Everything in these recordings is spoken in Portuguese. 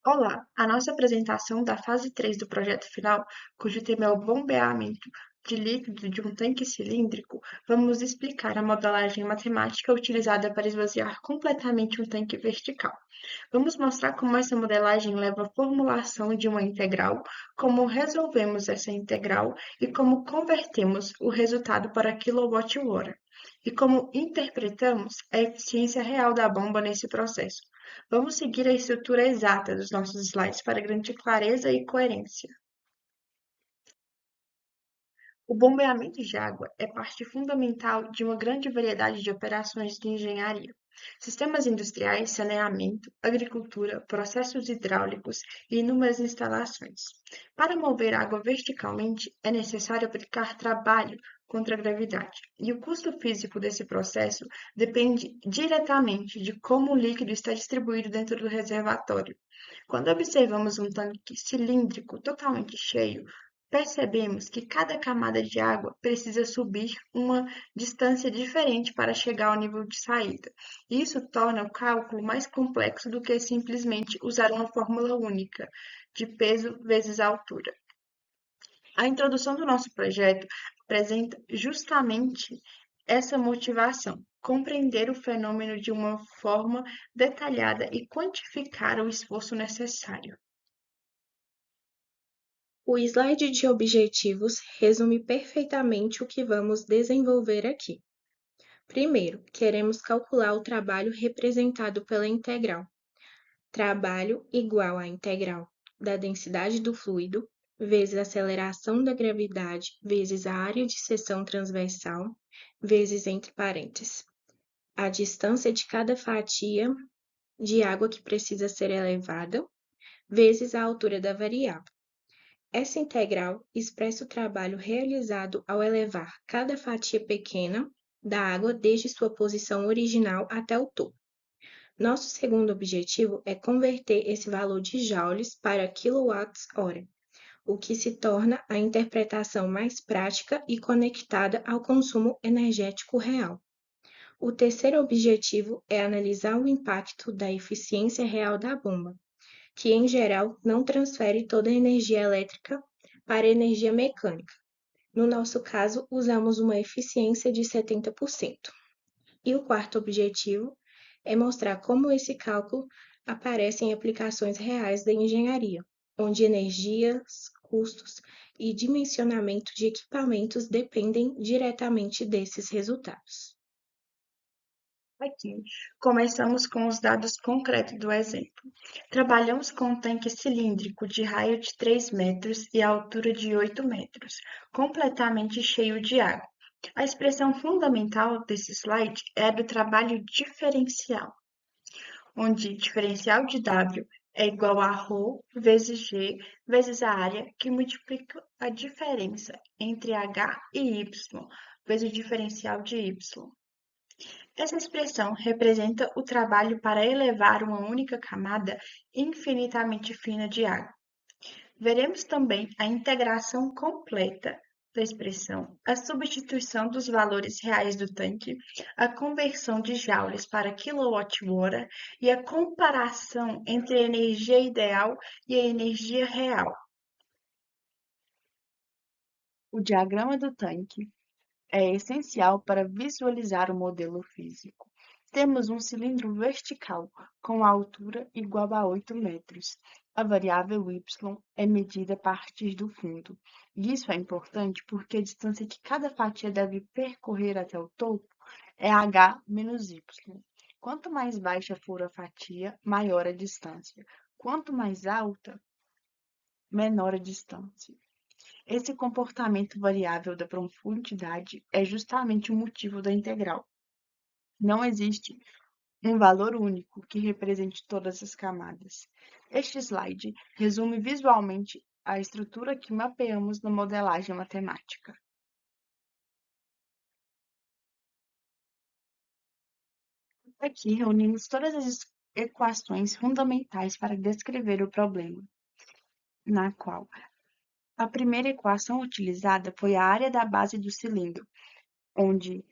Olá, a nossa apresentação da fase 3 do projeto final, cujo tema é o bombeamento de líquido de um tanque cilíndrico, vamos explicar a modelagem matemática utilizada para esvaziar completamente um tanque vertical. Vamos mostrar como essa modelagem leva à formulação de uma integral, como resolvemos essa integral e como convertemos o resultado para quilowatt-hora, e como interpretamos a eficiência real da bomba nesse processo. Vamos seguir a estrutura exata dos nossos slides para garantir clareza e coerência. O bombeamento de água é parte fundamental de uma grande variedade de operações de engenharia. Sistemas industriais, saneamento, agricultura, processos hidráulicos e inúmeras instalações. Para mover água verticalmente, é necessário aplicar trabalho contra a gravidade, e o custo físico desse processo depende diretamente de como o líquido está distribuído dentro do reservatório. Quando observamos um tanque cilíndrico totalmente cheio, percebemos que cada camada de água precisa subir uma distância diferente para chegar ao nível de saída. Isso torna o cálculo mais complexo do que simplesmente usar uma fórmula única de peso vezes altura. A introdução do nosso projeto apresenta justamente essa motivação: compreender o fenômeno de uma forma detalhada e quantificar o esforço necessário. O slide de objetivos resume perfeitamente o que vamos desenvolver aqui. Primeiro, queremos calcular o trabalho representado pela integral. Trabalho igual à integral da densidade do fluido vezes a aceleração da gravidade vezes a área de seção transversal vezes entre parênteses a distância de cada fatia de água que precisa ser elevada vezes a altura da variável. Essa integral expressa o trabalho realizado ao elevar cada fatia pequena da água desde sua posição original até o topo. Nosso segundo objetivo é converter esse valor de joules para quilowatts-hora, o que se torna a interpretação mais prática e conectada ao consumo energético real. O terceiro objetivo é analisar o impacto da eficiência real da bomba, que em geral não transfere toda a energia elétrica para a energia mecânica. No nosso caso, usamos uma eficiência de 70%. E o quarto objetivo é mostrar como esse cálculo aparece em aplicações reais da engenharia, onde energias, custos e dimensionamento de equipamentos dependem diretamente desses resultados. Aqui, começamos com os dados concretos do exemplo. Trabalhamos com um tanque cilíndrico de raio de 3 metros e altura de 8 metros, completamente cheio de água. A expressão fundamental desse slide é a do trabalho diferencial, onde diferencial de W é igual a ρ vezes G vezes a área, que multiplica a diferença entre H e Y, vezes o diferencial de Y. Essa expressão representa o trabalho para elevar uma única camada infinitamente fina de água. Veremos também a integração completa da expressão, a substituição dos valores reais do tanque, a conversão de joules para quilowatt-hora e a comparação entre a energia ideal e a energia real. O diagrama do tanque é essencial para visualizar o modelo físico. Temos um cilindro vertical com altura igual a 8 metros. A variável y é medida a partir do fundo. E isso é importante porque a distância que cada fatia deve percorrer até o topo é h menos y. Quanto mais baixa for a fatia, maior a distância. Quanto mais alta, menor a distância. Esse comportamento variável da profundidade é justamente o motivo da integral. Não existe um valor único que represente todas as camadas. Este slide resume visualmente a estrutura que mapeamos na modelagem matemática. Aqui reunimos todas as equações fundamentais para descrever o problema, na qual a primeira equação utilizada foi a área da base do cilindro, onde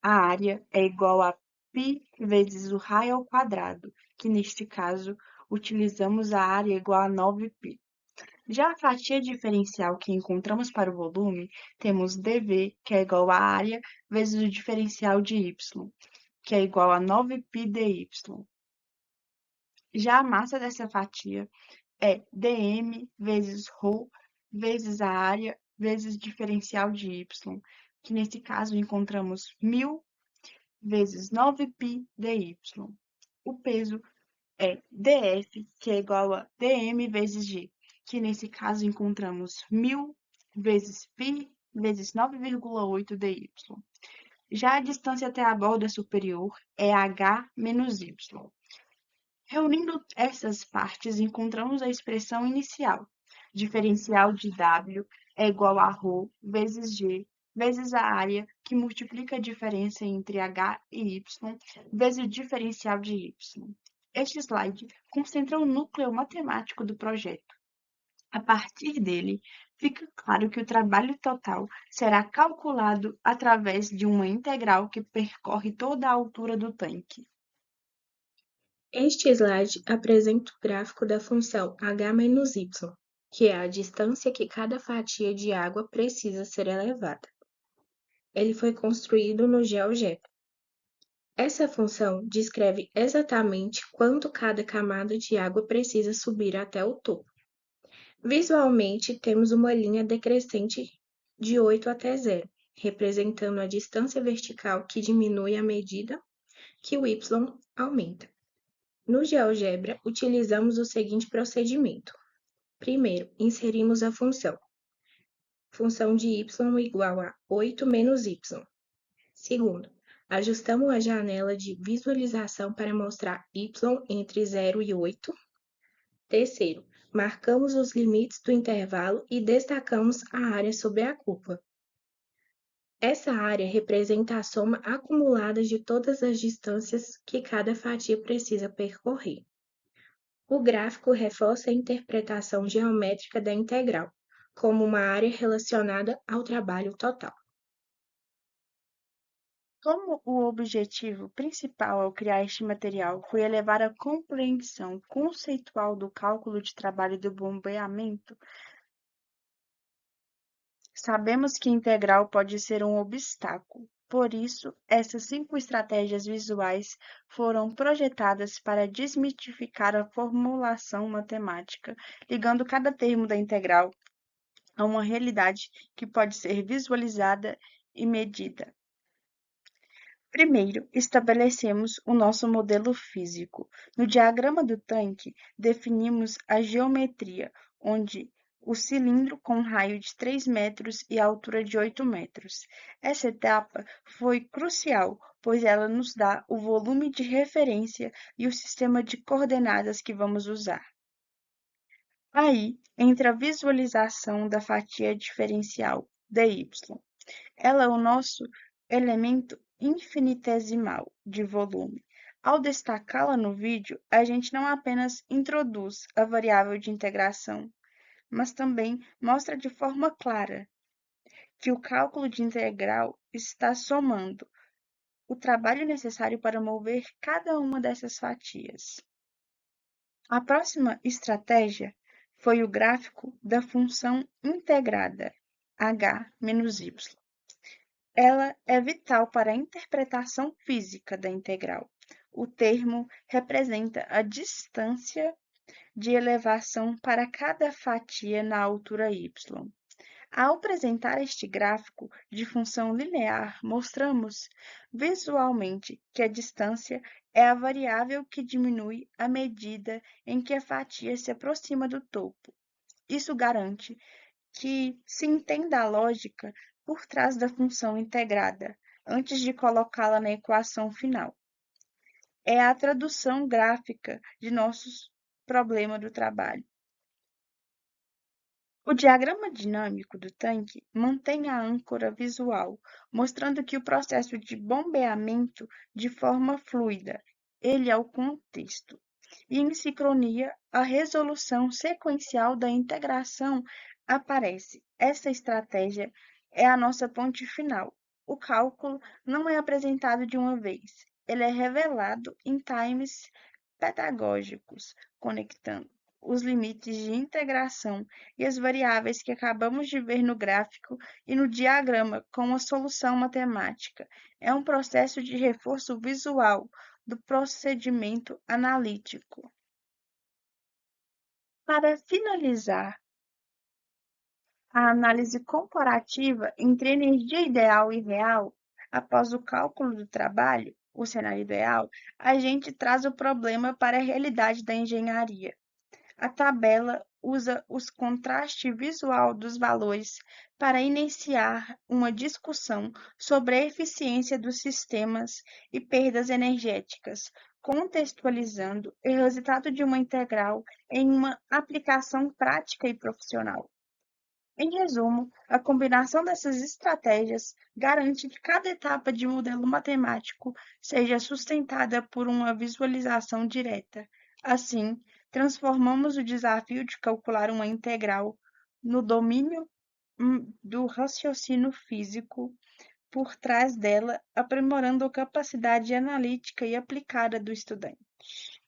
a área é igual a π vezes o raio ao quadrado, que neste caso utilizamos a área igual a 9π. Já a fatia diferencial que encontramos para o volume, temos dV, que é igual à área, vezes o diferencial de y, que é igual a 9π dy. Já a massa dessa fatia é dm vezes ρ vezes a área vezes diferencial de y, que nesse caso encontramos 1000 vezes 9π dy. O peso é dF, que é igual a dm vezes g, que nesse caso encontramos 1000 vezes π vezes 9,8 dy. Já a distância até a borda superior é h menos y. Reunindo essas partes, encontramos a expressão inicial. Diferencial de W é igual a ρ vezes G vezes a área, que multiplica a diferença entre H e Y, vezes o diferencial de Y. Este slide concentra o núcleo matemático do projeto. A partir dele, fica claro que o trabalho total será calculado através de uma integral que percorre toda a altura do tanque. Este slide apresenta o gráfico da função h-y, que é a distância que cada fatia de água precisa ser elevada. Ele foi construído no GeoGebra. Essa função descreve exatamente quanto cada camada de água precisa subir até o topo. Visualmente, temos uma linha decrescente de 8 até 0, representando a distância vertical que diminui à medida que o y aumenta. No GeoGebra, utilizamos o seguinte procedimento. Primeiro, inserimos a função de y igual a 8 menos y. Segundo, ajustamos a janela de visualização para mostrar y entre 0 e 8. Terceiro, marcamos os limites do intervalo e destacamos a área sobre a curva. Essa área representa a soma acumulada de todas as distâncias que cada fatia precisa percorrer. O gráfico reforça a interpretação geométrica da integral, como uma área relacionada ao trabalho total. Como o objetivo principal ao criar este material foi elevar a compreensão conceitual do cálculo de trabalho do bombeamento, sabemos que integral pode ser um obstáculo. Por isso, essas 5 estratégias visuais foram projetadas para desmitificar a formulação matemática, ligando cada termo da integral a uma realidade que pode ser visualizada e medida. Primeiro, estabelecemos o nosso modelo físico. No diagrama do tanque, definimos a geometria, onde o cilindro com raio de 3 metros e altura de 8 metros. Essa etapa foi crucial, pois ela nos dá o volume de referência e o sistema de coordenadas que vamos usar. Aí entra a visualização da fatia diferencial, dy. Ela é o nosso elemento infinitesimal de volume. Ao destacá-la no vídeo, a gente não apenas introduz a variável de integração, mas também mostra de forma clara que o cálculo de integral está somando o trabalho necessário para mover cada uma dessas fatias. A próxima estratégia foi o gráfico da função integrada, h-y. Ela é vital para a interpretação física da integral. O termo representa a distância de elevação para cada fatia na altura y. Ao apresentar este gráfico de função linear, mostramos visualmente que a distância é a variável que diminui à medida em que a fatia se aproxima do topo. Isso garante que se entenda a lógica por trás da função integrada, antes de colocá-la na equação final. É a tradução gráfica de nosso problema do trabalho. O diagrama dinâmico do tanque mantém a âncora visual, mostrando que o processo de bombeamento de forma fluida, ele é o contexto. E em sincronia, a resolução sequencial da integração aparece. Essa estratégia é a nossa ponte final. O cálculo não é apresentado de uma vez, ele é revelado em times pedagógicos, conectando os limites de integração e as variáveis que acabamos de ver no gráfico e no diagrama com uma solução matemática. É um processo de reforço visual do procedimento analítico. Para finalizar, a análise comparativa entre energia ideal e real, após o cálculo do trabalho, o cenário ideal, a gente traz o problema para a realidade da engenharia. A tabela usa os contraste visual dos valores para iniciar uma discussão sobre a eficiência dos sistemas e perdas energéticas, contextualizando o resultado de uma integral em uma aplicação prática e profissional. Em resumo, a combinação dessas estratégias garante que cada etapa de modelo matemático seja sustentada por uma visualização direta. Assim, transformamos o desafio de calcular uma integral no domínio do raciocínio físico por trás dela, aprimorando a capacidade analítica e aplicada do estudante.